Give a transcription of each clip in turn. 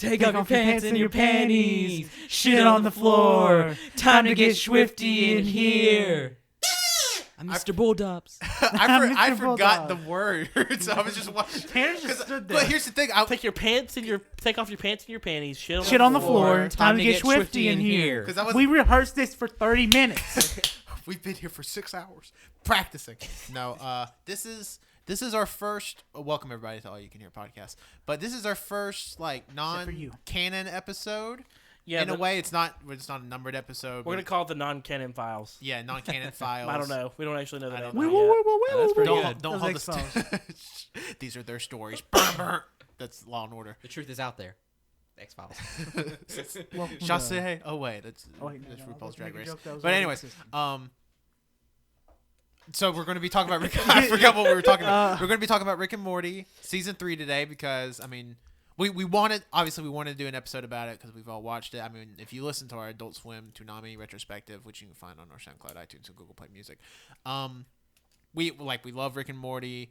Take off your pants and your panties. Shit on the floor. Time to get swifty in here. I'm Mr. Bulldops. I forgot the words. So I was just watching. Tanner just stood there. But here's the thing. Take off your pants and your panties. Shit on the floor. Time to get swifty in here. We rehearsed this for 30 minutes. We've been here for 6 hours practicing. No, this is our first. Welcome everybody to All You Can Hear podcast. But this is our first non-canon episode. Yeah, in a way, it's not a numbered episode. We're gonna call it the Non-Canon files. Yeah, Non-Canon files. I don't know. We don't actually know the name. That's pretty good. Don't hold us. These are their stories. That's Law and Order. The truth is out there. X-Files. Chassé. Oh wait, that's RuPaul's Drag Race. But anyways, so we're going to be talking about Rick. I forgot what we were talking about. We're going to be talking about Rick and Morty season 3 today because we wanted to do an episode about it because we've all watched it. I mean, if you listen to our Adult Swim Toonami retrospective, which you can find on our SoundCloud, iTunes, and Google Play Music, we love Rick and Morty.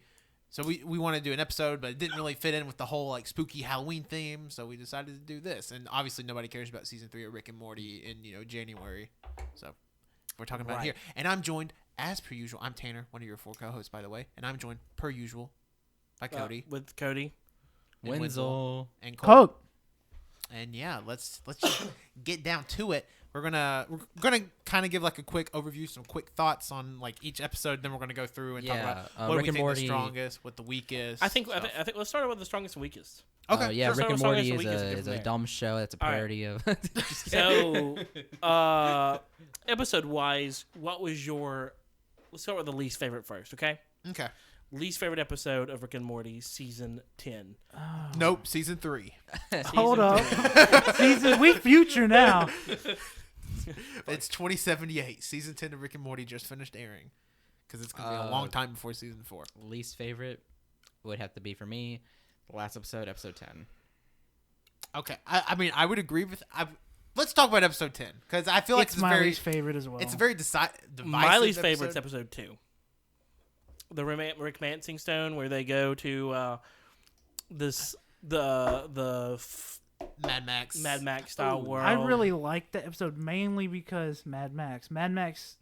So we wanted to do an episode, but it didn't really fit in with the whole spooky Halloween theme. So we decided to do this, and obviously nobody cares about season 3 of Rick and Morty in January. So we're talking about it here, and I'm joined as per usual. I'm Tanner, one of your 4 co-hosts, by the way, and I'm joined per usual by Cody with Cody, Wenzel, and Cole. Coke. And yeah, let's just get down to it. We're gonna kind of give a quick overview, some quick thoughts on each episode. Then we're gonna go through and talk about what Rick we think Morty, the strongest, what the weakest. I think let's start with the strongest and weakest. Okay. Rick and Morty is a dumb show. That's a parody of. So, episode wise, what was your? Let's start with the least favorite first. Okay. Okay. Least favorite episode of Rick and Morty, season 10. Oh. Nope, season 3. Hold up. We future now. It's 2078. Season 10 of Rick and Morty just finished airing because it's going to be a long time before season 4. Least favorite would have to be for me the last episode 10. Okay. I would agree with... Let's talk about episode 10 because I feel like it's my least favorite as well. It's a very divisive My least favorite's episode 2. The Rick Mancing Stone, where they go to the Mad Max style world. I really liked that episode mainly because Mad Max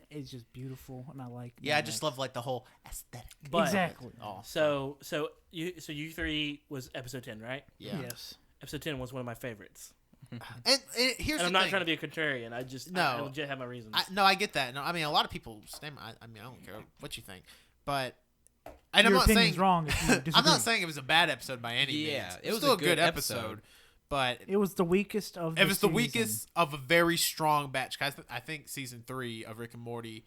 is just beautiful, and I like. Yeah, I just love the whole aesthetic. Exactly. Oh, so you 3 was episode 10, right? Yeah. Yes. Episode 10 was one of my favorites. And here's I'm not trying to be a contrarian. I legit have my reasons. I get that. No, a lot of people stand. I don't care what you think, but I'm Your not opinion's saying wrong. If you disagree. I'm not saying it was a bad episode by any means. Yeah, it was still a good episode, but it was the weakest of. It was the weakest of a very strong batch. Guys, I think season 3 of Rick and Morty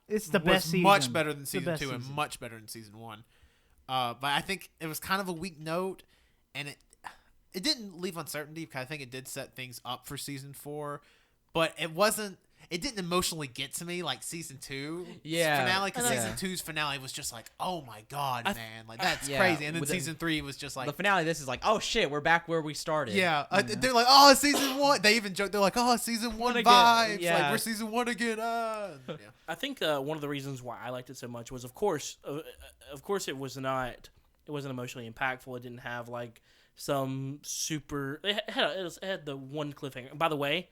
It's the best season. Much better than season 2 and much better than season 1. But I think it was kind of a weak note, and it didn't leave uncertainty because I think it did set things up for season 4, but it didn't emotionally get to me like season 2 finale because season 2's finale was just oh my god, man, that's crazy. And then season 3 was just the finale. This is oh shit, we're back where we started. Yeah, they're oh, season 1. They even joke. They're oh, season 1 vibes. Yeah. We're season 1 again. Yeah. I think one of the reasons why I liked it so much was of course it wasn't emotionally impactful. It didn't have some super. It had the one cliffhanger. By the way,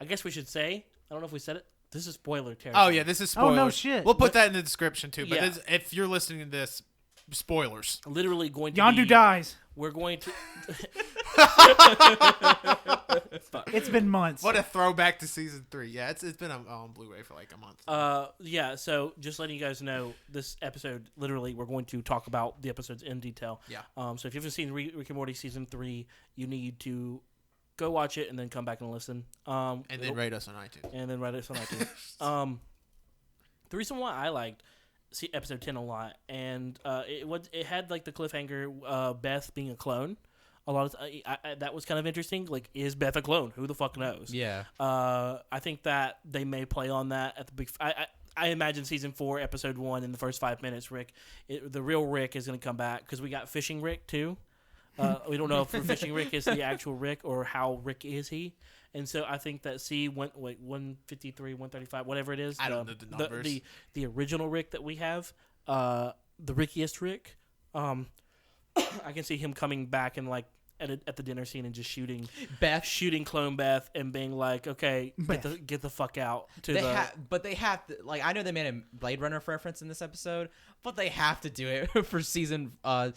I guess we should say, I don't know if we said it. This is spoiler territory. Oh yeah, this is spoilers. Oh no shit. We'll put that in the description too. But if you're listening to this, spoilers. Literally going to. Yondu dies. We're going to. It's been months. What a throwback to season 3. Yeah, it's been on Blu-ray for a month. Yeah. So just letting you guys know, this episode, literally, we're going to talk about the episodes in detail. Yeah. So if you haven't seen Rick and Morty season 3, you need to go watch it and then come back and listen. And then rate us on iTunes. The reason why I liked episode 10 a lot, and it had the cliffhanger, Beth being a clone. A lot of that was kind of interesting. Is Beth a clone? Who the fuck knows? Yeah. I think that they may play on that at the big. I imagine season 4, episode 1, in the first 5 minutes, the real Rick is going to come back because we got Fishing Rick too. We don't know if Fishing Rick is the actual Rick or how Rick is he. And so I think that 153, 135, whatever it is. I don't know the numbers. The original Rick that we have, the Rickiest Rick. I can see him coming back in at the dinner scene and just shooting clone Beth and being like, okay, get the fuck out. But they have to, like, I know they made a Blade Runner reference in this episode, but they have to do it for season 4,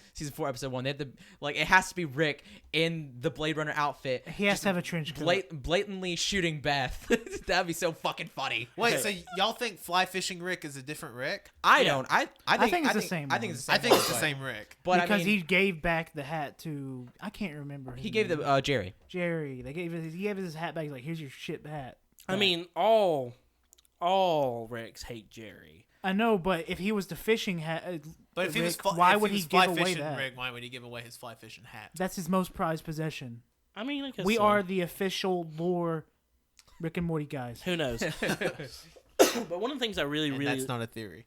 episode 1. They have to, like, it has to be Rick in the Blade Runner outfit. He has to have a trench coat. Blatantly shooting Beth. That'd be so fucking funny. Wait, so y'all think fly fishing Rick is a different Rick? I don't. I think it's the same. I think it's the same. I think it's the same Rick. But because he gave back the hat to, I can't remember. He gave the Jerry. Jerry. He gave his hat back. He's like, here's your shit hat. I mean, all Ricks hate Jerry. I know, but if he was the fishing hat, But if he was, why would he give away fishing that? Rick, why would he give away his fly fishing hat? That's his most prized possession. I mean, I guess We so. are the official lore Rick and Morty guys. Who knows? But one of the things I really that's not a theory.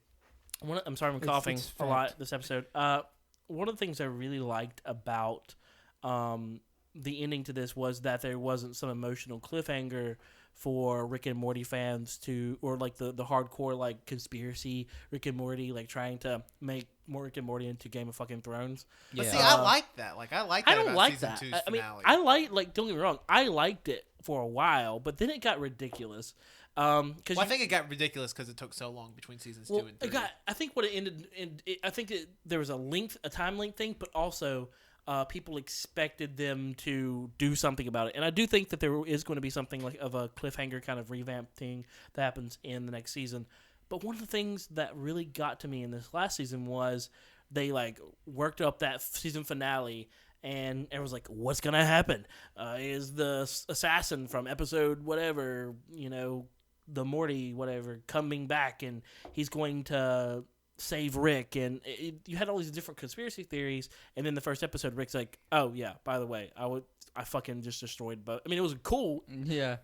I'm sorry, I'm coughing it's a lot this episode. One of the things I really liked about the ending to this was that there wasn't some emotional cliffhanger for Rick and Morty fans or like the hardcore like conspiracy Rick and Morty, like trying to make Rick and Morty into Game of fucking Thrones. But see, I like that. Like, I like that. I don't about like season that. 2's I mean, finale. don't get me wrong, I liked it for a while, but then it got ridiculous. I think it got ridiculous because it took so long between seasons 2 and 3. I think what it ended I think there was a time length thing, but also people expected them to do something about it, and I do think that there is going to be something like of a cliffhanger kind of revamp thing that happens in the next season. But one of the things that really got to me in this last season was they like worked up that season finale. And everyone's like, what's going to happen? Is the assassin from episode whatever, the Morty whatever, coming back and he's going to save Rick? And you had all these different conspiracy theories. And then the first episode, Rick's like, oh, yeah, by the way, I fucking just destroyed both. I mean, it was a cool,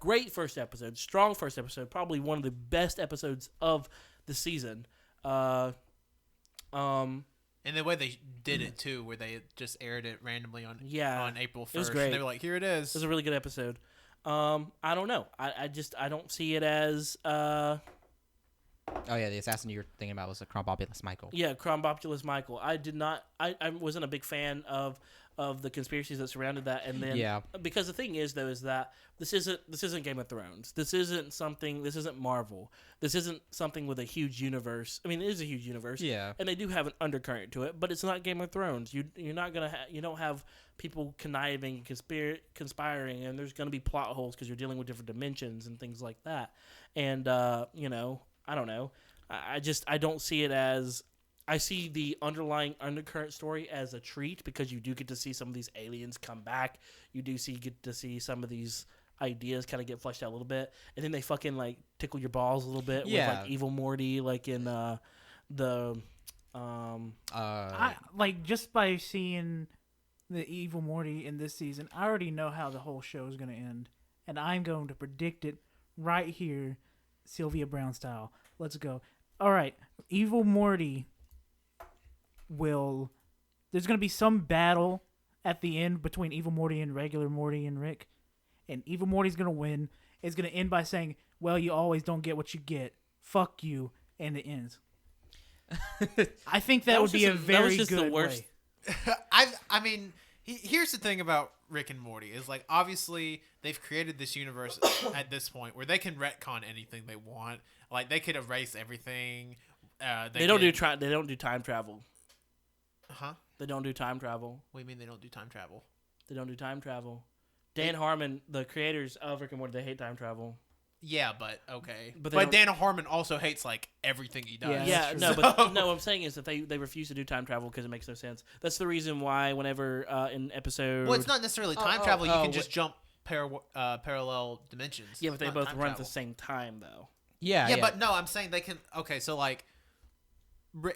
great first episode, strong first episode, probably one of the best episodes of the season. And the way they did it too, where they just aired it randomly on April 1st. It was great. And they were like, "Here it is." It was a really good episode. I don't know. I don't see it as. Oh yeah, the assassin you were thinking about was a Crombopulus Michael. Yeah, Crombopulus Michael. I did not. I wasn't a big fan of the conspiracies that surrounded that, and then because the thing is though is that this isn't Game of Thrones. This isn't Marvel. This isn't something with a huge universe. I mean, it is a huge universe. Yeah, and they do have an undercurrent to it, but it's not Game of Thrones. You're not gonna you don't have people conniving and conspiring, and there's gonna be plot holes because you're dealing with different dimensions and things like that. And I don't know. I don't see it as. I see the underlying undercurrent story as a treat because you do get to see some of these aliens come back. You do get to see some of these ideas kind of get fleshed out a little bit, and then they fucking like tickle your balls a little bit with like Evil Morty, like in I like just by seeing the Evil Morty in this season, I already know how the whole show is going to end, and I'm going to predict it right here, Sylvia Brown style. Let's go. All right, Evil Morty there's going to be some battle at the end between Evil Morty and regular Morty and Rick, and Evil Morty's going to win. It's going to end by saying, well, you always don't get what you get. Fuck you. And it ends. I think that would be a very good the worst. way. I mean, here's the thing about Rick and Morty is like obviously they've created this universe at this point where they can retcon anything they want. Like they could erase everything. They don't do time travel. Huh? They don't do time travel. What do you mean they don't do time travel? They don't do time travel. Dan Harmon, the creators of Rick and Morty, they hate time travel. Yeah, but okay. But Dan Harmon also hates like everything he does. Yeah, no, but no. What I'm saying is that they refuse to do time travel because it makes no sense. That's the reason why whenever in episode. Well, it's not necessarily time travel. You can just jump parallel dimensions. Yeah, but they both run at the same time though. Yeah, but no, I'm saying they can. Okay, so like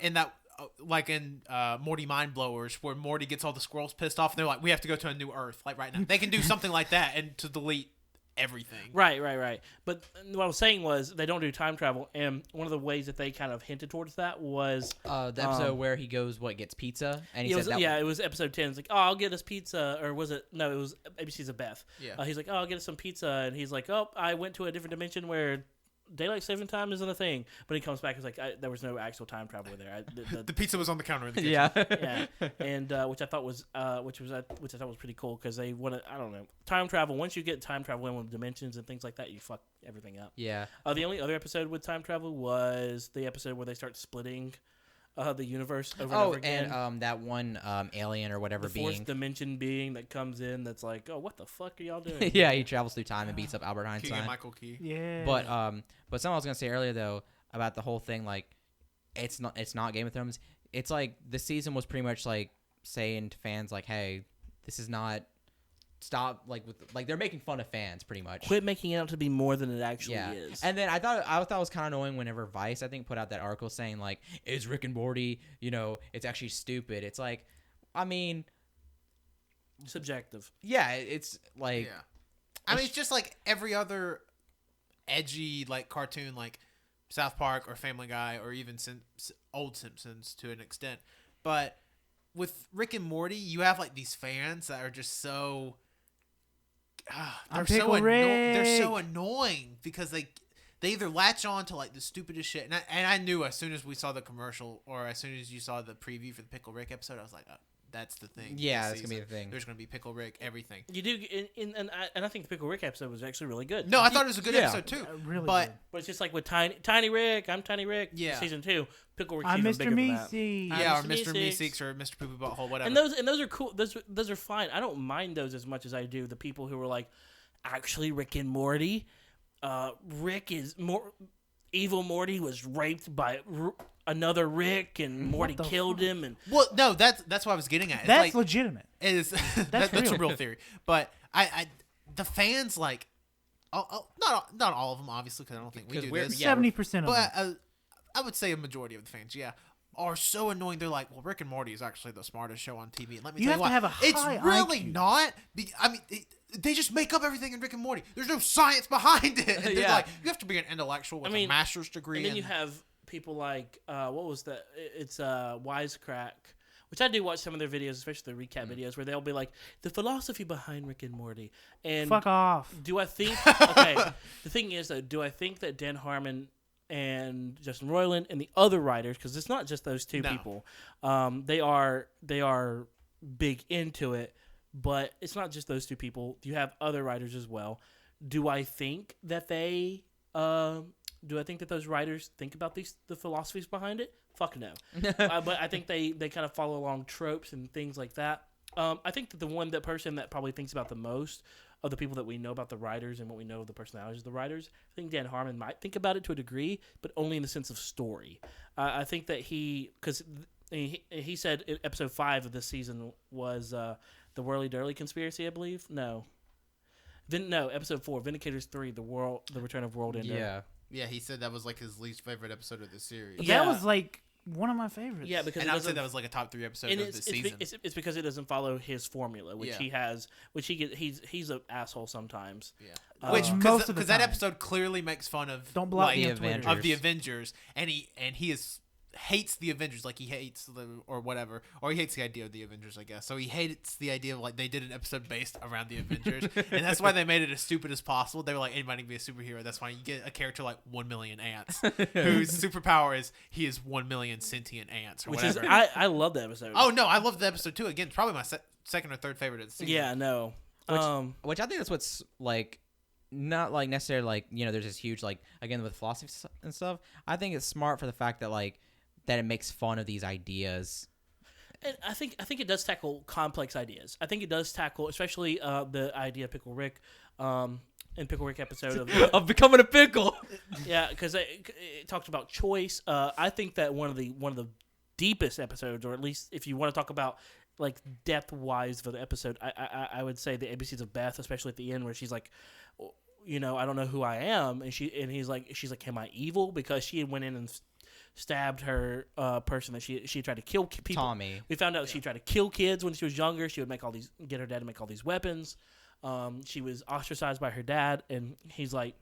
in that. Like in Morty Mind Blowers, where Morty gets all the squirrels pissed off, and they're like, "We have to go to a new Earth, like right now." They can do something like that and to delete everything. Right. But what I was saying was they don't do time travel, and one of the ways that they kind of hinted towards that was the episode where he goes, gets pizza, and he says that. Yeah, it was episode 10. It's like, "Oh, I'll get us pizza," or was it? No, it was ABC's of Beth. Yeah. He's like, "Oh, I'll get us some pizza," and he's like, "Oh, I went to a different dimension where daylight saving time isn't a thing. But he comes back and is like, there was no actual time travel there. The pizza was on the counter in the kitchen. Yeah. Yeah, and which I thought was pretty cool because they want to. I don't know, time travel. Once you get time travel in with dimensions and things like that, you fuck everything up. Yeah. The only other episode with time travel was the episode where they start splitting the universe over and over again. And that one alien or whatever the fourth being. dimension being that comes in that's like, oh, what the fuck are y'all doing? Yeah, he travels through time and beats up Albert Keegan Einstein. Michael Key. Yeah. But something I was gonna say earlier though about the whole thing, like it's not Game of Thrones. It's like the season was pretty much like saying to fans like, hey, this is not. Stop like they're making fun of fans pretty much. Quit making it out to be more than it actually Yeah. is. And then I thought it was kind of annoying whenever Vice I think put out that article saying like, is Rick and Morty, it's actually stupid. It's like, I mean, Subjective. yeah, it's like Yeah. I mean, it's just like every other edgy like cartoon, like South Park or Family Guy or even old Simpsons to an extent. But with Rick and Morty, you have like these fans that are just so they're so annoying because they either latch on to like the stupidest shit, and I knew as soon as we saw the commercial or as soon as you saw the preview for the Pickle Rick episode, I was like, oh, that's the thing. Yeah, this that's gonna be season. the thing. There's gonna be Pickle Rick, everything. You do, and I think the Pickle Rick episode was actually really good. No, I thought it was a good Yeah. episode too. Really but good. But it's just like with Tiny Rick, I'm Tiny Rick. Yeah. Season 2, Pickle Rick's I'm even Mr. bigger than that. Meeseeks. yeah, or Mr. Mr. Meeseeks. Meeseeks or Mr. Poopy Butthole, whatever. And those are cool. Those are fine. I don't mind those as much as I do the people who are like, actually Rick and Morty. Rick is more evil. Morty was raped by another Rick, and Morty the killed fuck? him. And Well, no, that's what I was getting at. It's That's like, legitimate. it is that's a real. real theory. But I the fans like, not all of them obviously because I don't think we 'Cause do we're- this. yeah, 70% of them. But I would say a majority of the fans, yeah, are so annoying. They're like, well, Rick and Morty is actually the smartest show on TV. And let me You tell you have why. to have a It's high really IQ. not. I mean, they just make up everything in Rick and Morty. There's no science behind it. And they're Yeah. like, you have to be an intellectual with a master's degree. And then you have people like what was that? It's Wisecrack, which I do watch some of their videos, especially the recap videos, where they'll be like the philosophy behind Rick and Morty. And Fuck off. do I think? Okay, the thing is though, do I think that Dan Harmon and Justin Roiland and the other writers, because it's not just those two No. people, they are big into it, but it's not just those two people. You have other writers as well. Do I think that they? Do I think that those writers think about the philosophies behind it? Fuck no. But I think they kind of follow along tropes and things like that. I think that the person that probably thinks about the most of the people that we know about the writers and what we know of the personalities of the writers, I think Dan Harmon might think about it to a degree, but only in the sense of story. I think that because he said in episode 5 of this season was the Whirly Durly conspiracy, I believe. No, episode 4, Vindicators 3, the Return of World Ender. Yeah, he said that was like his least favorite episode of the series. Yeah. That was like one of my favorites. Yeah, because And it I would say doesn't- that was like a top 3 episode and of it's, the season. it's because it doesn't follow his formula, which Yeah. he has, which he's an asshole sometimes. Yeah. Which most of the because that time. episode clearly makes fun of Don't block me the on Twitter. Avengers. of the Avengers, and he hates the Avengers, like he hates or whatever, or he hates the idea of the Avengers, I guess. So he hates the idea of like they did an episode based around the Avengers, and that's why they made it as stupid as possible. They were like, anybody can be a superhero. That's why you get a character like 1 million ants, whose superpower is he is 1 million sentient ants, or Which whatever. is I love that episode. Oh no, I love the episode too. Again, probably my second or third favorite of the season. yeah, no. Which I think that's what's like not like necessarily like there's this huge like again with philosophy and stuff. I think it's smart for the fact that like that it makes fun of these ideas. And I think it does tackle complex ideas. I think it does tackle, especially the idea of Pickle Rick, in Pickle Rick episode of Of becoming a pickle. yeah, because it talked about choice. I think that one of the deepest episodes, or at least if you want to talk about like depth wise for the episode, I would say the ABCs of Beth, especially at the end where she's like, I don't know wwho I am, and she's like, am I evil? Because she had went in and stabbed her person that she tried to kill people. Tommy. We found out she tried to kill kids when she was younger. She would get her dad to make all these weapons. She was ostracized by her dad, and he's like,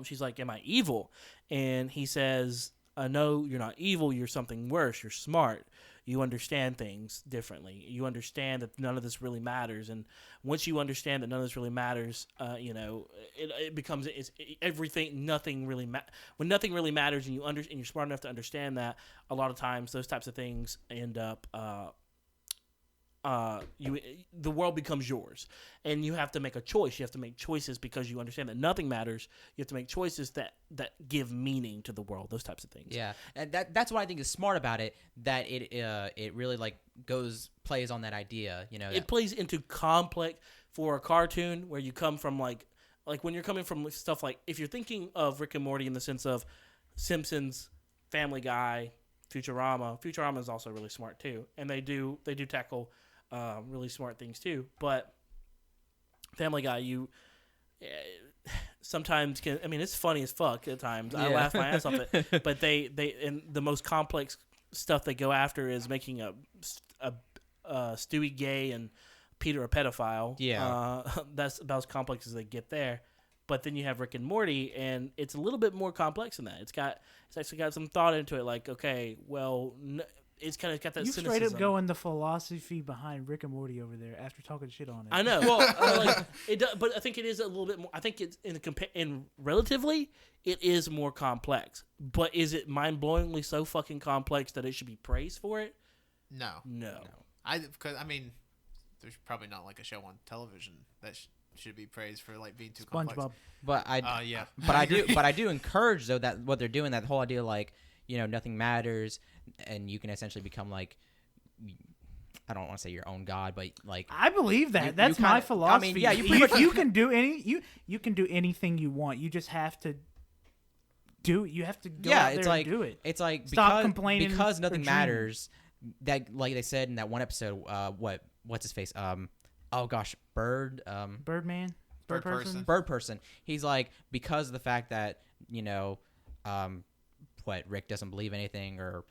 she's like, am I evil? And he says, no, you're not evil. You're something worse. You're smart. you understand things differently. You understand that none of this really matters, and once you understand that none of this really matters, it becomes everything. Nothing really when nothing really matters, and and you're smart enough to understand that. A lot of times, those types of things end up. The world becomes yours, and you have to make a choice. You have to make choices because you understand that nothing matters. You have to make choices that give meaning to the world. Those types of things. Yeah, and that's what I think is smart about it. That it really like plays on that idea. It plays into complex for a cartoon where you come from like when you're coming from stuff like if you're thinking of Rick and Morty in the sense of Simpsons, Family Guy, Futurama. Futurama is also really smart too, and they do tackle. Really smart things too, but Family Guy, sometimes can. I mean, it's funny as fuck at times. I laugh my ass off it, but they and the most complex stuff they go after is making a Stewie gay and Peter a pedophile. Yeah, that's about as complex as they get there. But then you have Rick and Morty, and it's a little bit more complex than that. It's actually got some thought into it. Like, okay, well. It's kind of got that. You cynicism. straight up going the philosophy behind Rick and Morty over there after talking shit on it. I know. Well, it does, but I think it is a little bit more. I think it's in relatively, it is more complex. But is it mind-blowingly so fucking complex that it should be praised for it? No. Because I mean, there's probably not like a show on television that should be praised for like being too complex. SpongeBob. But yeah. But I do encourage though that what they're doing, that whole idea like nothing matters. And you can essentially become like, I don't want to say your own god, but like I believe that. That's my philosophy. I mean, yeah, you can do you can do anything you want. You just have to do. You have to go out there and do it. It's like Stop complaining because nothing or matters. That like they said in that one episode. What's his face? Oh gosh, Birdman. Bird person. He's like, because of the fact that Rick doesn't believe anything, or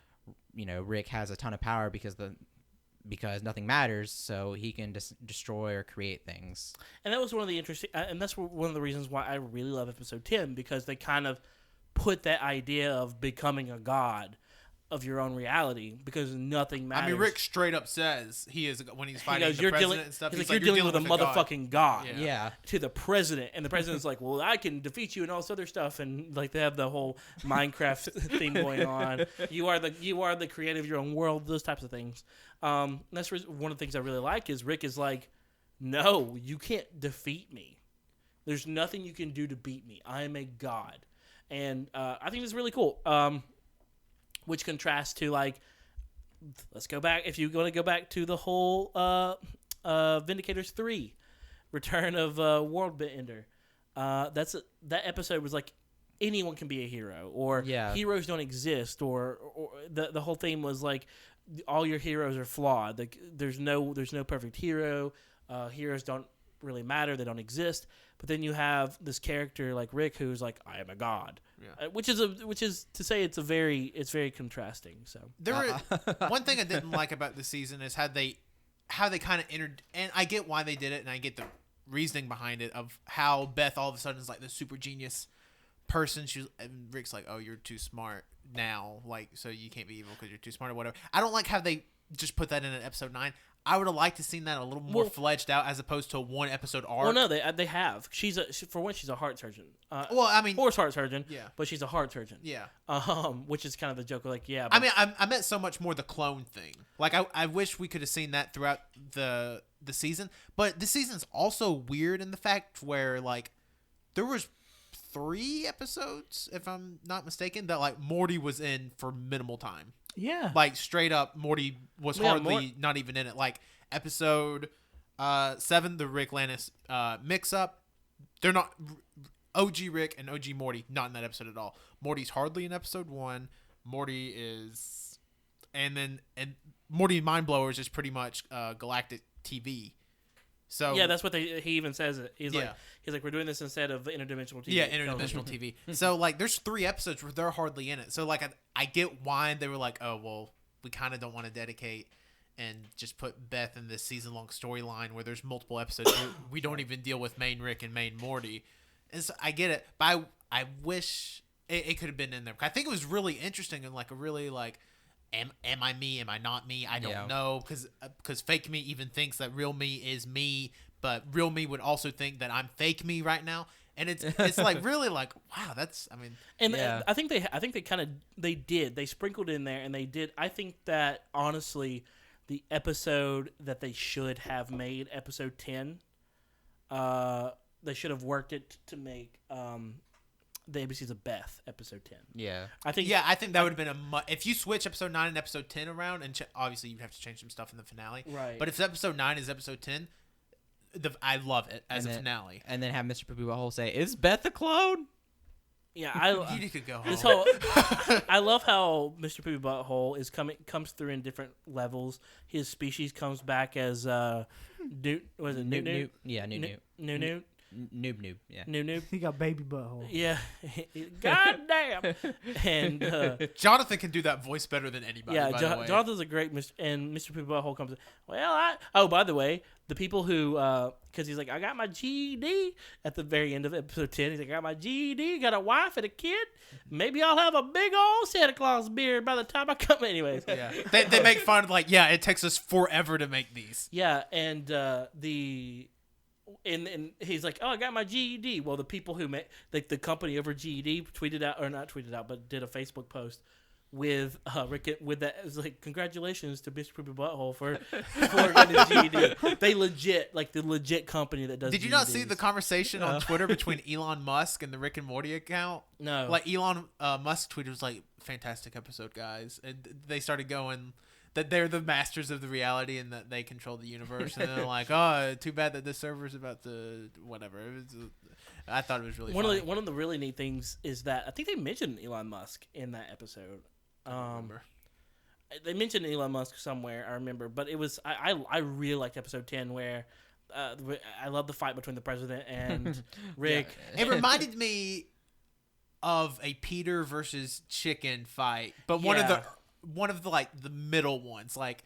Rick has a ton of power because nothing matters, so he can destroy or create things. And that was one of the interesting, and that's one of the reasons why I really love episode 10, because they kind of put that idea of becoming a god of your own reality, because nothing matters. I mean, Rick straight up says he is when he's fighting the president and stuff. He's like, you're dealing with a motherfucking god. Yeah. To the president, and the president's like, well, I can defeat you and all this other stuff, and like they have the whole Minecraft theme going on. You are the creator of your own world. Those types of things. That's one of the things I really like is Rick is like, no, you can't defeat me. There's nothing you can do to beat me. I am a god, and I think it's really cool. Which contrasts to like, let's go back. If you want to go back to the whole Vindicators 3, Return of World Bender, that episode was like anyone can be a hero, or heroes don't exist, or the whole theme was like all your heroes are flawed. Like there's no perfect hero. Heroes don't really matter. They don't exist. But then you have this character like Rick who's like, I am a god. Yeah. Which is to say it's very contrasting. So one thing I didn't like about the season is how they kind of entered, and I get why they did it, and I get the reasoning behind it of how Beth all of a sudden is like the super genius person. And Rick's like, oh, you're too smart now, like so you can't be evil because you're too smart or whatever. I don't like how they just put that in episode 9. I would have liked to seen that a little more fledged out as opposed to a one episode arc. Well, no, they have. She's a heart surgeon. Well, I mean, horse heart surgeon. Yeah, but she's a heart surgeon. Yeah. Which is kind of the joke. Like, yeah. But, I mean, I meant so much more the clone thing. Like, I wish we could have seen that throughout the season. But this season's also weird in the fact where like there was 3 episodes, if I'm not mistaken, that like Morty was in for minimal time. Yeah. Like straight up, Morty was hardly not even in it. Like episode 7, the Rick Lannis mix up. They're not OG Rick and OG Morty not in that episode at all. Morty's hardly in episode 1. Morty is, and Morty Mind Blowers is pretty much galactic TV. So yeah, that's what he even says. He's like we're doing this instead of interdimensional TV. Yeah, interdimensional TV. So like, there's 3 episodes where they're hardly in it. So like, I get why they were like, oh well, we kind of don't want to dedicate and just put Beth in this season-long storyline where there's multiple episodes. We don't even deal with main Rick and main Morty. And so I get it, but I wish it could have been in there. I think it was really interesting and like a really like am I me? Am I not me? I don't Yeah. know, because fake me even thinks that real me is me, but real me would also think that I'm fake me right now. And it's like really like, wow, that's, I mean, And Yeah. I think they sprinkled in there, and they did. I think that honestly, the episode that they should have made, episode 10, they should have worked it to make the ABCs of Beth, episode 10. Yeah. I think I think that would have been if you switch episode 9 and episode 10 around, and obviously you'd have to change some stuff in the finale. Right. But if episode 9 is episode 10, I love it as And a then- finale. And then have Mr. Poopy Butthole say, "Is Beth a clone?" yeah, You could go home. this whole I love how Mr. Poopy Butthole comes through in different levels. His species comes back as Newt. Was it Newt? Newt? Yeah, Newt. Newt? Noob. Yeah. Newt? He got baby butthole. Yeah. God damn. And Jonathan can do that voice better than anybody. yeah, by the way. Jonathan's a great and Mr. Poopy Butthole comes in. Well, oh, by the way, the people who because he's like, I got my GED at the very end of episode 10. He's like, I got my GED, got a wife and a kid. Maybe I'll have a big old Santa Claus beard by the time I come. Anyways, Yeah, they make fun of like, yeah, it takes us forever to make these. yeah, and and he's like, oh, I got my GED. Well, the people who made like the company over GED tweeted out, or not tweeted out, but did a Facebook post with Rick with that. It was like, congratulations to Mr. Poopy Butthole for getting his GED. They the legit company that does. Did you not see GEDs. the conversation on Twitter between Elon Musk and the Rick and Morty account? No. Like Elon Musk tweeted was like, fantastic episode, guys, and they started going that they're the masters of the reality and that they control the universe, and they're like, oh, too bad that this server's about to whatever. I thought it was really funny. One of the really neat things is that I think they mentioned Elon Musk in that episode. Remember. They mentioned Elon Musk somewhere, I remember, but it was I really liked episode 10 where I love the fight between the president and Rick. It reminded me of a Peter versus chicken fight, but one of the like the middle ones, like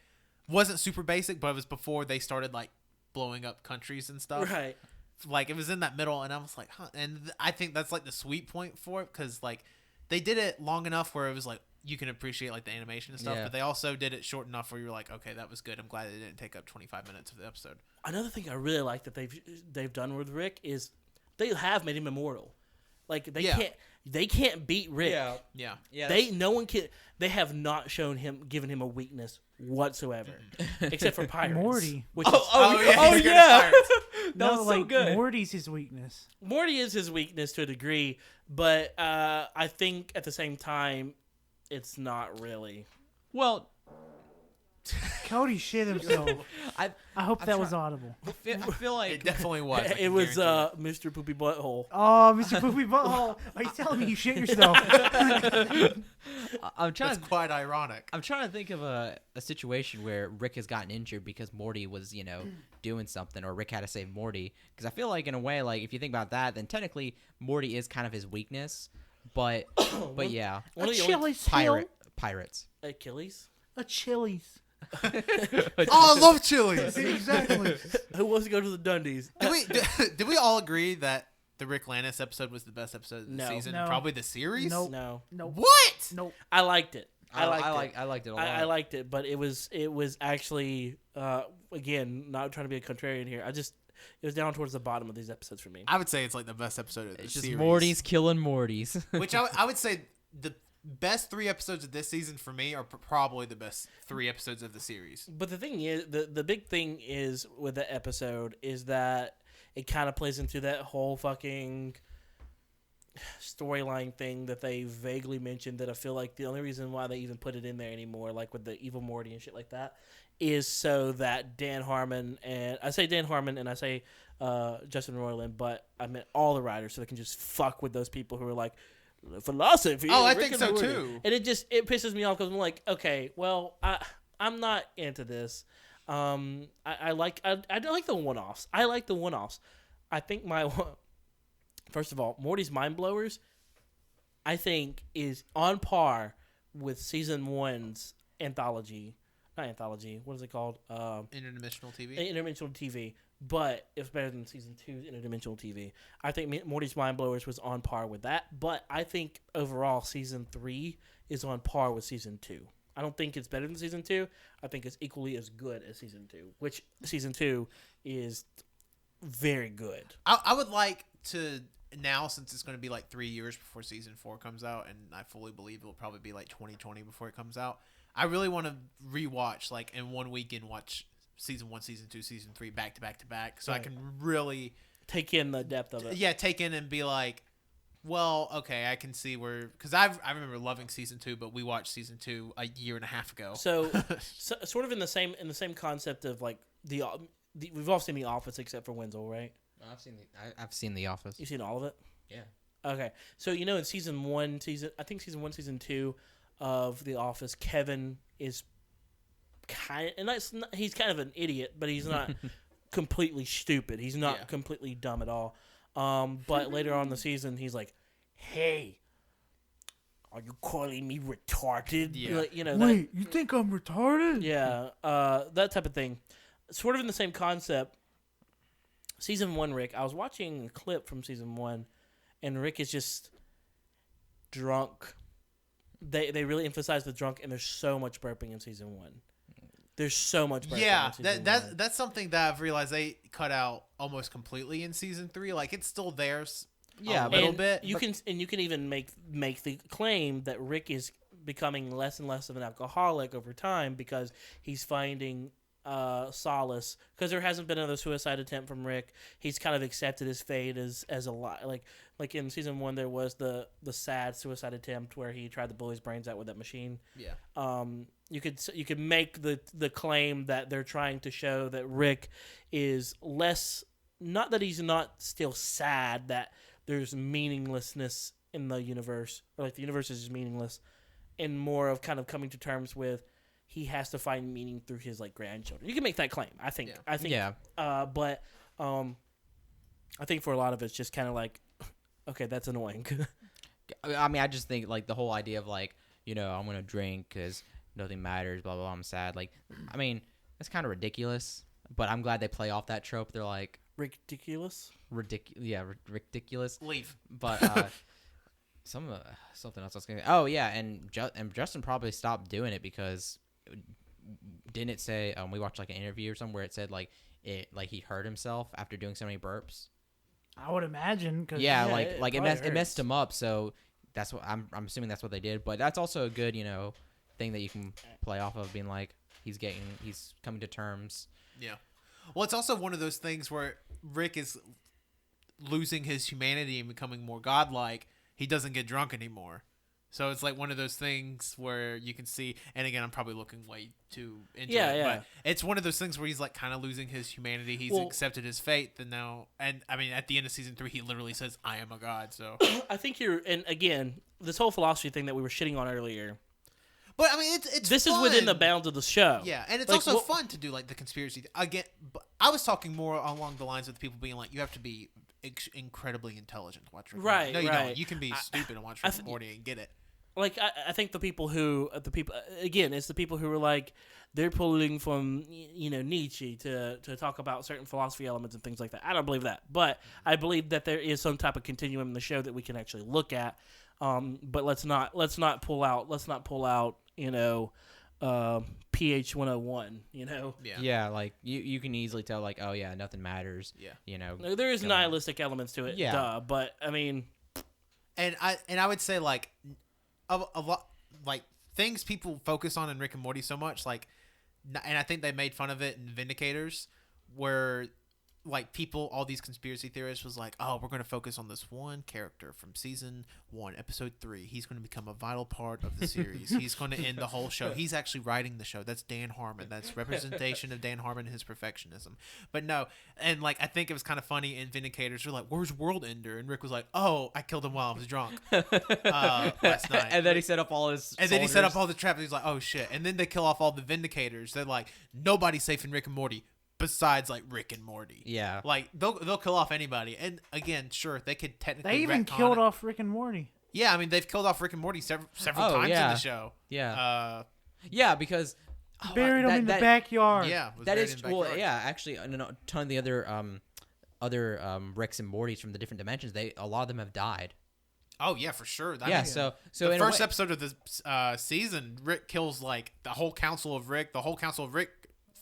wasn't super basic, but it was before they started like blowing up countries and stuff. Right. Like it was in that middle, and I was like, huh. And I think that's like the sweet point for it, because like they did it long enough where it was like you can appreciate like the animation and stuff, Yeah. but they also did it short enough where you're like, okay, that was good. I'm glad it didn't take up 25 minutes of the episode. Another thing I really like that they've done with Rick is they have made him immortal. Like they can't beat Rick. Yeah. They have not given him a weakness whatsoever, except for pirates. Morty. Which Oh, yeah. he's good at pirates. That was so good. Morty's his weakness. Morty is his weakness to a degree, but I think at the same time, it's not really. Well, Cody shit himself. I I hope that was audible. I feel like It definitely was. I It can was guarantee Mr. Poopy Butthole. Oh, Mr. Poopy Butthole. Are you telling me you shit yourself? I'm trying That's to quite ironic. I'm trying to think of a situation where Rick has gotten injured because Morty was, doing something, or Rick had to save Morty. Because I feel like in a way, like if you think about that, then technically Morty is kind of his weakness. But yeah, One A of the only Chili's hill. pirates. Achilles. A Chili's. Oh, I love chilies. Exactly. Who wants to go to the Dundies? Did we all agree that the Rick Lannis episode was the best episode of the No. season? No. Probably the series? Nope. No, Nope. What? Nope. I liked it. I liked it a lot. I liked it, but it was actually again, not trying to be a contrarian here. It was down towards the bottom of these episodes for me. I would say it's like the best episode of the It's just series. Morty's killing Mortys. Which I would say the best 3 episodes of this season for me are probably the best 3 episodes of the series. But the thing is, the big thing is with the episode is that it kind of plays into that whole fucking storyline thing that they vaguely mentioned, that I feel like the only reason why they even put it in there anymore, like with the evil Morty and shit like that, is so that Dan Harmon, and I say Dan Harmon and I say Justin Roiland, but I meant all the writers, so they can just fuck with those people who are like, philosophy. Oh, I Rick think and so Morty. too. And it pisses me off because I'm like, okay, well, I'm not into this. I like the one-offs. I like the one-offs. I think first of all, Morty's Mind Blowers, I think, is on par with season 1's anthology. Not anthology. What is it called? Interdimensional TV. Interdimensional TV. But it's better than season 2's Interdimensional TV. I think Morty's Mind Blowers was on par with that. But I think overall season 3 is on par with season 2. I don't think it's better than season 2. I think it's equally as good as season 2, which season 2 is very good. I would like to now, since it's going to be like 3 years before season 4 comes out, and I fully believe it will probably be like 2020 before it comes out. I really want to rewatch, like in one weekend, watch season 1, season 2, season 3 back to back to back, so I can really take in the depth of it. Yeah, take in and be like, well, okay, I can see where, because I remember loving season 2, but we watched season 2 a year and a half ago. So sort of in the same concept of like the we've all seen The Office except for Wenzel, right? I've seen The Office. You've seen all of it? Yeah. Okay, so in season 1, season 2 of The Office, Kevin is he's kind of an idiot, but he's not completely stupid. He's not completely dumb at all. But later on in the season, he's like, "Hey, are you calling me retarded?" Yeah. Wait, you think I'm retarded? Yeah, that type of thing. Sort of in the same concept. Season 1, Rick, I was watching a clip from season 1, and Rick is just drunk. They really emphasize the drunk, and there's so much burping in season 1. There's so much burping in season 1. That's something that I've realized they cut out almost completely in season 3. Like, it's still there a little bit. You can even make the claim that Rick is becoming less and less of an alcoholic over time because he's finding solace, because there hasn't been another suicide attempt from Rick. He's kind of accepted his fate as a lot. Like in season 1, there was the sad suicide attempt where he tried to blow his brains out with that machine. Yeah. You could make the claim that they're trying to show that Rick is less, not that he's not still sad, that there's meaninglessness in the universe, or like the universe is meaningless, and more of kind of coming to terms with he has to find meaning through his like grandchildren. You can make that claim, I think. Yeah. But I think for a lot of it's just kind of like, okay, that's annoying. I mean, I just think like the whole idea of like, I'm gonna drink because nothing matters, blah blah blah, I'm sad. Like, I mean, that's kind of ridiculous. But I'm glad they play off that trope. They're like ridiculous. Ridiculous. Leave. But something else I was gonna. Oh yeah, and Justin probably stopped doing it because didn't it say we watched like an interview or something where it said like he hurt himself after doing so many burps. I would imagine. Cause it messed him up. So that's what I'm assuming that's what they did. But that's also a good thing that you can play off of, being like he's coming to terms. Yeah. Well, it's also one of those things where Rick is losing his humanity and becoming more godlike. He doesn't get drunk anymore. So it's like one of those things where you can see, and again, I'm probably looking way too into it, but it's one of those things where he's like kind of losing his humanity. He's accepted his fate, and I mean, at the end of season 3, he literally says, "I am a god." So I think and again, this whole philosophy thing that we were shitting on earlier. But I mean, it's this fun. is within the bounds of the show. Yeah, and it's like, also fun to do like the conspiracy again. But I was talking more along the lines of the people being like, you have to be incredibly intelligent to watch Rick and Morty. No, you don't. You can be stupid and watch Rick and Morty and get it. Like I think it's the people who were like, they're pulling from Nietzsche to talk about certain philosophy elements and things like that. I don't believe that, but I believe that there is some type of continuum in the show that we can actually look at. But let's not pull out PH 101. Yeah, like you can easily tell like, oh yeah, nothing matters. Yeah, there is nihilistic elements to it. Yeah, duh, but I mean, and I would say like a lot like things people focus on in Rick and Morty so much, like, and I think they made fun of it in Vindicators, where like people, all these conspiracy theorists was like, oh, we're going to focus on this one character from season 1, episode 3. He's going to become a vital part of the series. He's going to end the whole show. He's actually writing the show. That's Dan Harmon. That's representation of Dan Harmon and his perfectionism. But no, and like I think it was kind of funny in Vindicators. They're like, where's World Ender? And Rick was like, oh, I killed him while I was drunk last night. And then he set up all his and then he set up all the traps. He's like, oh shit. And then they kill off all the Vindicators. They're like, nobody's safe in Rick and Morty. Besides, like, Rick and Morty. Yeah. Like, they'll kill off anybody. And, again, sure, they could technically They even killed off Rick and Morty. Yeah, I mean, they've killed off Rick and Morty several times in the show. Yeah. Yeah, because... Buried them in the backyard. Yeah. That is... Well, yeah, actually, a ton of the other Ricks and Mortys from the different dimensions, a lot of them have died. Oh yeah, for sure. Yeah. So the in a first way- episode of this season, Rick kills like the whole council of Rick. The whole council of Rick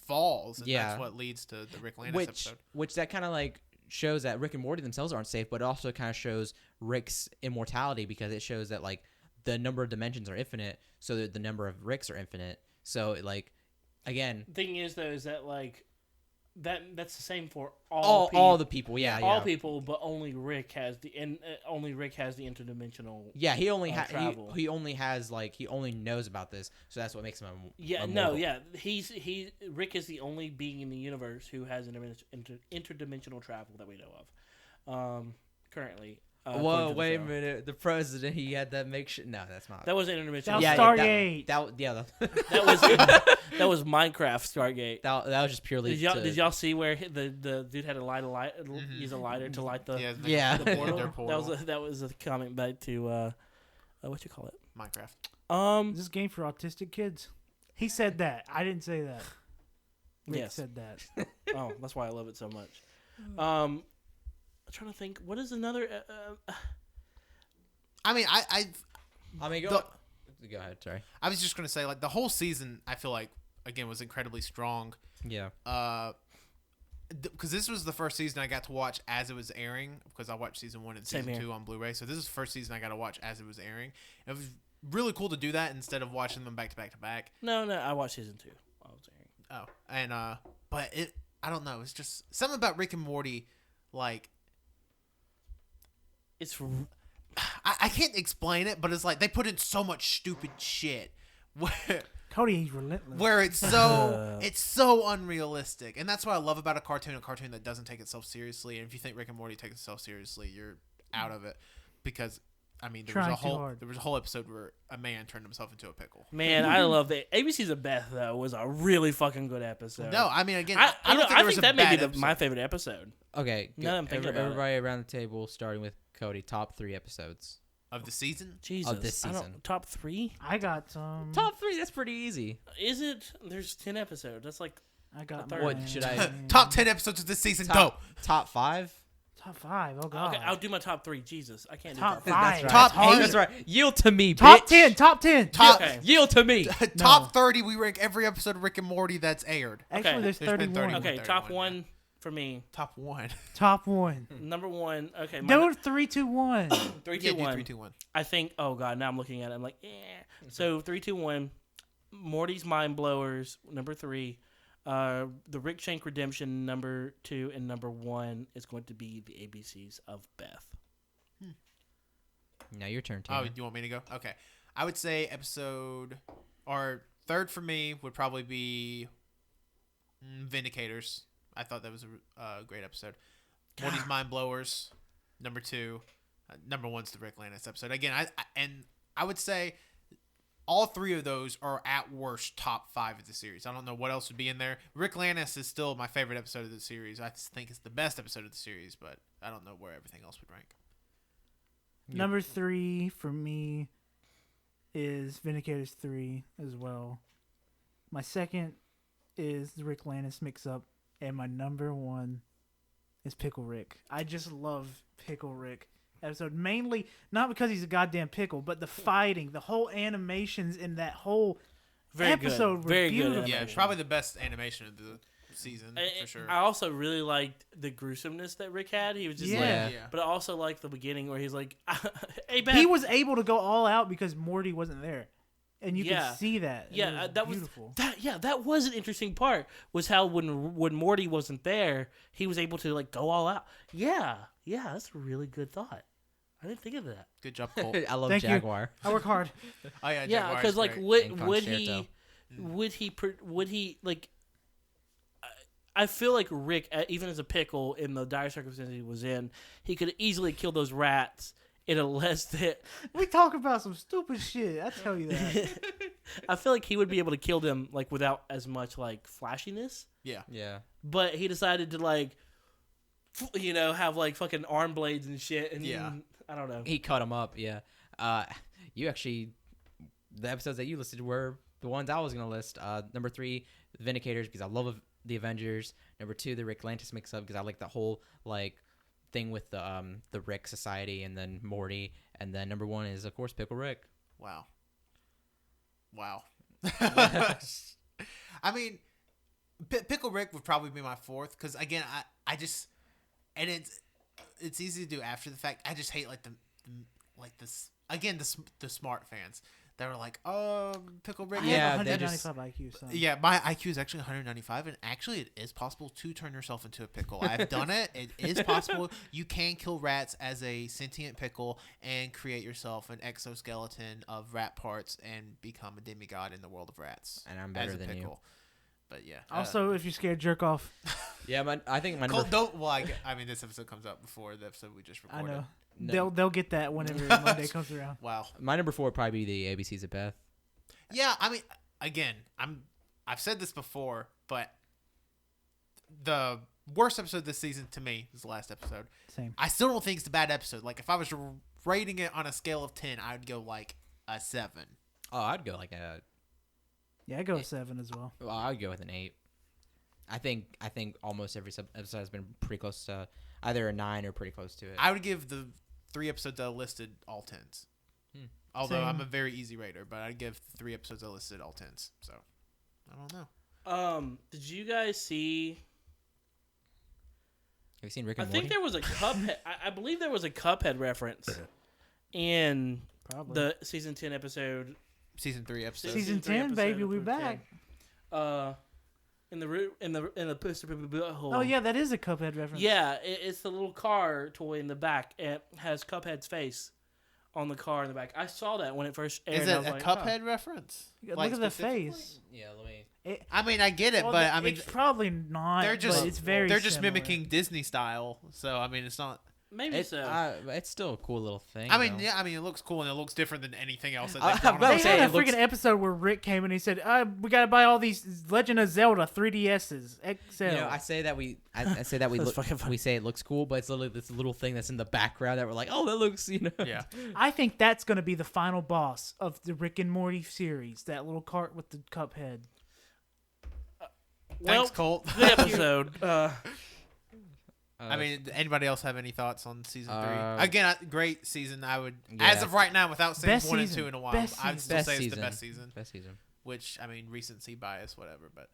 falls, and Yeah. that's what leads to the Rick Lannis which episode. that kind of like shows that Rick and Morty themselves aren't safe, but it also kind of shows Rick's immortality because it shows that like the number of dimensions are infinite, so that the number of Ricks are infinite. So like again, Thing is though, is that like that's the same for all the people, yeah, all yeah. people, but only Rick has the interdimensional. Yeah, he only travel. he only has like he only knows about this, so that's what makes him Yeah, immortal. no, yeah. Rick is the only being in the universe who has interdimensional travel that we know of. Currently. Whoa, according to the wait a show. minute. The president, he had that makeshift. No, that's not. That was interdimensional. That was yeah, Stargate. That was that was Minecraft Stargate. that was just purely. Did y'all see where the dude had to use a lighter to light the Yeah. the portal? Their portal. That was a comment back to what you call it? Minecraft. Is this game for autistic kids? He said that. I didn't say that. Rick Yes. said that. Oh, that's why I love it so much. I'm trying to think. What is another? I mean, I mean, go ahead. Sorry. I was just gonna say like the whole season I feel like again was incredibly strong. Yeah. Because this was the first season I got to watch as it was airing because I watched season 1 and Same season here. 2 on Blu-ray. So this is the first season I got to watch as it was airing. It was really cool to do that instead of watching them back to back to back. No, I watched season 2. I was hearing. Oh, and but I don't know. It's just something about Rick and Morty, like It's I can't explain it, but it's like they put in so much stupid shit Cody, he's relentless. where it's so unrealistic, and that's what I love about a cartoon that doesn't take itself seriously. And if you think Rick and Morty takes itself seriously, you're out of it because. I mean, there was a whole episode where a man turned himself into a pickle. Man, I love that. ABC's of Beth though was a really fucking good episode. No, I mean again, I don't think there was think a that may bad be episode. my favorite episode. Okay. Now that I'm thinking about it. everybody around the table, starting with Cody. Top 3 episodes. of the season. Jesus, this I don't- season. top 3? I got some. Top 3. That's pretty easy. Is it? There's 10 episodes. That's like I got What mine. should I- Top 10 episodes of this season. Top 5. Top 5. Oh god. okay. I'll do my top 3. Jesus, I can't Top do 5. That's Top right. eight. That's right. Yield to me, Top bitch. 10. Top 10. Top Okay. Yield to me. top 30. We rank every episode of Rick and Morty that's aired. Actually, Okay. there's There's been 31. 31. Okay, top 31, 1 for me. Top 1. Top 1. Number 1. Okay, my No, 3, 2, 1. 3, Yeah, 2, do 1. 3, 2, 1. I think. Oh god, now I'm looking at it. I'm like, So 3, 2, 1. Morty's Mind Blowers. Number 3. The Rick Shank Redemption. Number 2 and number 1 is going to be the ABCs of Beth. Now your turn, Oh, Tanner. you want me to go? Okay. I would say episode or third for me would probably be Vindicators. I thought that was a great episode. Morty's Mind Blowers. Number 2. Number 1's the Rick Lannis episode. Again, I would say all 3 of those are at worst top 5 of the series. I don't know what else would be in there. Rick Lannis is still my favorite episode of the series. I think it's the best episode of the series, but I don't know where everything else would rank. Number 3 for me is Vindicators 3 as well. My second is the Rick Lannis mix-up, and my number 1 is Pickle Rick. I just love Pickle Rick episode, mainly not because he's a goddamn pickle, but the fighting, the whole animations in that whole Very episode good. were Very beautiful. good. Yeah, animation. probably the best animation of the season for sure. I also really liked the gruesomeness that Rick had. He was just Yeah. like, but I also liked the beginning where he's like, "Hey, Beth." He was able to go all out because Morty wasn't there, and you Yeah. could see that. It Yeah, that was beautiful. that was an interesting part. Was how when Morty wasn't there, he was able to like go all out. Yeah, that's a really good thought. I didn't think of that. Good job, Cole. I love Thank you. Jaguar. I work hard. Oh yeah, Yeah, Jaguar because is like great. And would he like? I feel like Rick, even as a pickle in the dire circumstances he was in, he could easily kill those rats in a less that. We talk about some stupid shit. I tell you that. I feel like he would be able to kill them like without as much like flashiness. Yeah. Yeah. But he decided to like, have like fucking arm blades and shit. And Yeah. I don't know. He cut him up. Yeah. You actually, the episodes that you listed were the ones I was gonna list. Number 3, Vindicators, because I love the Avengers. Number 2, the Rick Lantis mix-up, because I like the whole like thing with the Rick Society and then Morty, and then number 1 is of course Pickle Rick. Wow. I mean, Pickle Rick would probably be my 4th because again, I just and it's easy to do after the fact. I just hate like the smart fans that are like, Pickle Rick. I have 195 IQ. So. Yeah, my IQ is actually 195, and actually it is possible to turn yourself into a pickle. I've done it. It is possible. You can kill rats as a sentient pickle and create yourself an exoskeleton of rat parts and become a demigod in the world of rats. And I'm better than you. But yeah. Also, if you're scared, jerk off. Yeah, I think my Cole, number... I mean, this episode comes out before the episode we just recorded. I know. No. They'll get that whenever Monday comes around. Wow. My number 4 would probably be the ABCs of Beth. Yeah, I mean, again, I've said this before, but the worst episode this season to me is the last episode. Same. I still don't think it's a bad episode. Like, if I was rating it on a scale of 10, I would go like a 7. Oh, I'd go like a... Yeah, I go with 7 as well. Well, I'd go with an 8. I think almost every episode has been pretty close to either a 9 or pretty close to it. I would give the 3 episodes I listed all 10s. Although Same. I'm a very easy rater, but I'd give the 3 episodes I listed all 10s. So, I don't know. Did you guys see? Have you seen Rick I and Morty? think there was a Cuphead. I believe there was a Cuphead reference in Probably. the season 10 episode. Season 3 episode. Season 3 10, baby, episode we of back. 10. In the poster hole. Oh yeah, that is a Cuphead reference. Yeah, it's the little car toy in the back. It has Cuphead's face on the car in the back. I saw that when it first aired. Is and I it was a like, Cuphead reference? Look Like, at the specifically? face. Yeah, let me... I mean, I get it, Well, but I mean, it's probably not. they're just but it's very. they're just similar. mimicking Disney style. So I mean, it's not. Maybe so. It's still a cool little thing. I mean, though. yeah, I mean, it looks cool and it looks different than anything else that I- they've done. I'm about They to say, had a it looks- freaking episode where Rick came and he said, "We gotta buy all these Legend of Zelda 3DSs XL." You know, I say that we That's fucking funny. we say it looks cool, but it's literally this little thing that's in the background that we're like, oh, that looks, you know. Yeah. I think that's gonna be the final boss of the Rick and Morty series. That little cart with the cup head. Thanks, Colt. Good episode. I mean, anybody else have any thoughts on season 3? Uh, Again, great season. I would, Yeah. as of right now, without saying Best 1 and season. 2 in a while, Best I'd season. still Best say it's season. the best season. Best season. Which, I mean, recency bias, whatever. But,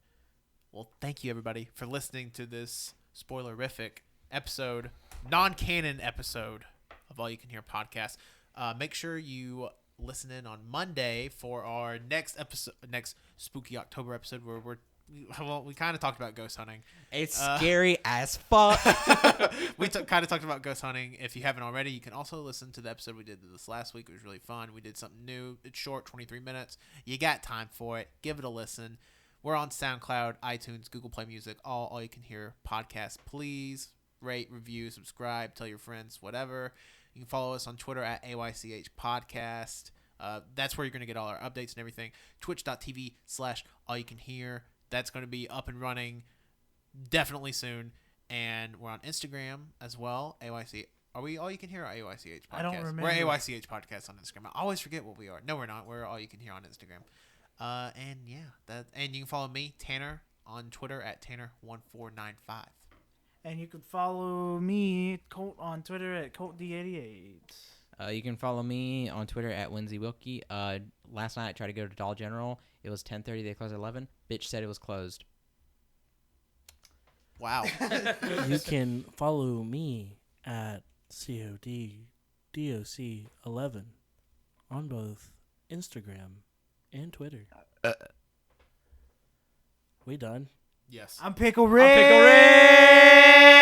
well, thank you, everybody, for listening to this spoilerific episode, non-canon episode of All You Can Hear podcast. Make sure you listen in on Monday for our next episode, next Spooky October episode, where we kind of talked about ghost hunting. It's scary as fuck. We kind of talked about ghost hunting. If you haven't already, you can also listen to the episode we did this last week. It was really fun. We did something new. It's short, 23 minutes. You got time for it. Give it a listen. We're on SoundCloud, iTunes, Google Play Music, all you can hear podcasts. Please rate, review, subscribe, tell your friends, whatever. You can follow us on Twitter at AYCH Podcast. That's where you're going to get all our updates and everything. Twitch.tv/allyoucanhear. That's going to be up and running definitely soon. And we're on Instagram as well. AYC. Are we All You Can Hear or AYCH Podcast? I don't remember. We're AYCH Podcast on Instagram. I always forget what we are. No, we're not. We're All You Can Hear on Instagram. And yeah, and you can follow me, Tanner, on Twitter at Tanner1495. And you can follow me, Colt, on Twitter at ColtD88. You can follow me on Twitter at Lindsay Wilkie. Last night I tried to go to Dollar General. It was 10:30. They closed at 11. Bitch said it was closed. Wow. You can follow me at CODDOC11 on both Instagram and Twitter. We done? Yes. I'm Pickle Rick. Pickle Rick!